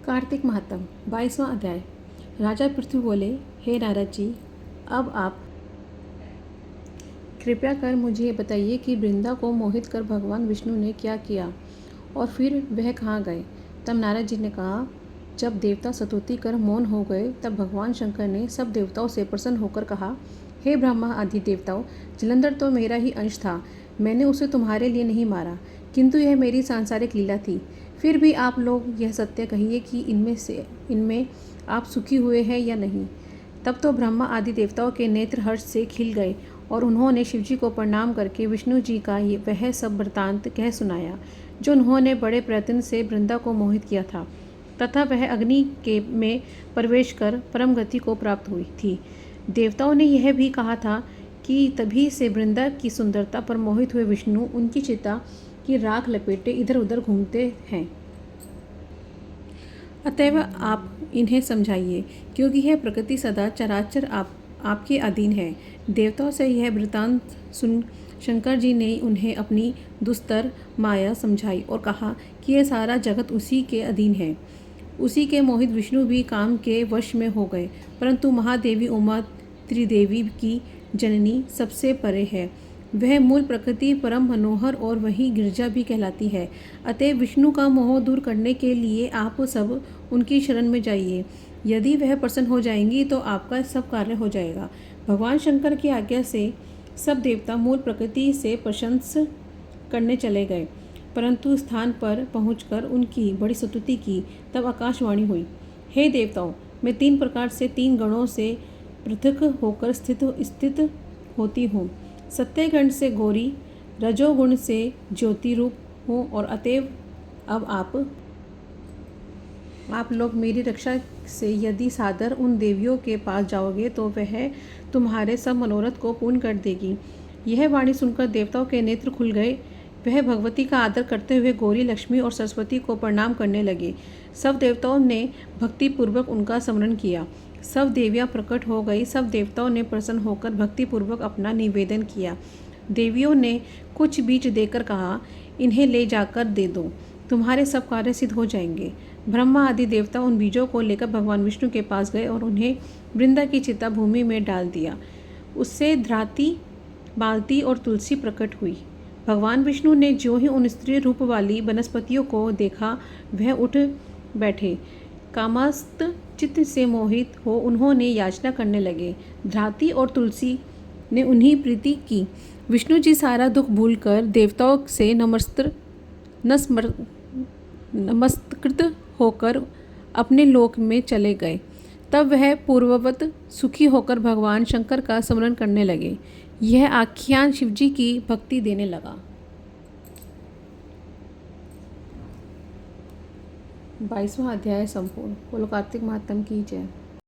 कार्तिक महात्म 22वां अध्याय। राजा पृथ्वी बोले, हे नारद जी, अब आप कृपया कर मुझे बताइए कि वृंदा को मोहित कर भगवान विष्णु ने क्या किया और फिर वह कहाँ गए। तब नारद जी ने कहा, जब देवता स्तुति कर मौन हो गए तब भगवान शंकर ने सब देवताओं से प्रसन्न होकर कहा, हे ब्रह्मा आदि देवताओं, जलंधर तो मेरा ही अंश था। मैंने उसे तुम्हारे लिए नहीं मारा, किंतु यह मेरी सांसारिक लीला थी। फिर भी आप लोग यह सत्य कहिए कि इनमें आप सुखी हुए हैं या नहीं। तब तो ब्रह्मा आदि देवताओं के नेत्र हर्ष से खिल गए और उन्होंने शिवजी को प्रणाम करके विष्णु जी का वह सब वृत्तांत कह सुनाया जो उन्होंने बड़े प्रयत्न से वृंदा को मोहित किया था तथा वह अग्नि के में प्रवेश कर परम गति को प्राप्त हुई थी। देवताओं ने यह भी कहा था कि तभी से वृंदा की सुंदरता पर मोहित हुए विष्णु उनकी चिता की राख लपेटे इधर उधर घूमते हैं। अतएव आप इन्हें समझाइए, क्योंकि यह प्रकृति सदा चराचर आपके अधीन है। देवताओं से यह वृत्तांत सुन शंकर जी ने उन्हें अपनी दुस्तर माया समझाई और कहा कि यह सारा जगत उसी के अधीन है। उसी के मोहित विष्णु भी काम के वश में हो गए, परंतु महादेवी उमा त्रिदेवी की जननी सबसे परे है। वह मूल प्रकृति परम मनोहर और वही गिरजा भी कहलाती है। अतएव विष्णु का मोह दूर करने के लिए आप सब उनकी शरण में जाइए। यदि वह प्रसन्न हो जाएंगी तो आपका सब कार्य हो जाएगा। भगवान शंकर की आज्ञा से सब देवता मूल प्रकृति से प्रशंसा करने चले गए, परंतु स्थान पर पहुंचकर उनकी बड़ी स्तुति की। तब आकाशवाणी हुई, हे देवताओं, मैं 3 प्रकार से 3 गणों से पृथक होकर स्थित होती हूँ। सत्यगण से गौरी, रजोगुण से ज्योति रूप हूँ और अतएव अब आप लोग मेरी रक्षा से यदि सादर उन देवियों के पास जाओगे तो वह तुम्हारे सब मनोरथ को पूर्ण कर देगी। यह वाणी सुनकर देवताओं के नेत्र खुल गए। वह भगवती का आदर करते हुए गौरी, लक्ष्मी और सरस्वती को प्रणाम करने लगे। सब देवताओं ने भक्तिपूर्वक उनका स्मरण किया। सब देवियां प्रकट हो गई। सब देवताओं ने प्रसन्न होकर भक्तिपूर्वक अपना निवेदन किया। देवियों ने कुछ बीज देकर कहा, इन्हें ले जाकर दे दो, तुम्हारे सब कार्य सिद्ध हो जाएंगे। ब्रह्मा आदि देवता उन बीजों को लेकर भगवान विष्णु के पास गए और उन्हें वृंदा की चिता भूमि में डाल दिया। उससे धराती, बालती और तुलसी प्रकट हुई। भगवान विष्णु ने ज्यों ही उन स्त्री रूप वाली वनस्पतियों को देखा, वह उठ बैठे। कामस्त चित्त से मोहित हो उन्होंने याचना करने लगे। धराती और तुलसी ने उन्हीं प्रीति की। विष्णु जी सारा दुख भूलकर देवताओं से नमस्कृत होकर अपने लोक में चले गए। तब वह पूर्ववत सुखी होकर भगवान शंकर का स्मरण करने लगे। यह आख्यान शिवजी की भक्ति देने लगा। 22वां अध्याय संपूर्ण। बोलो कार्तिक महात्म की जय।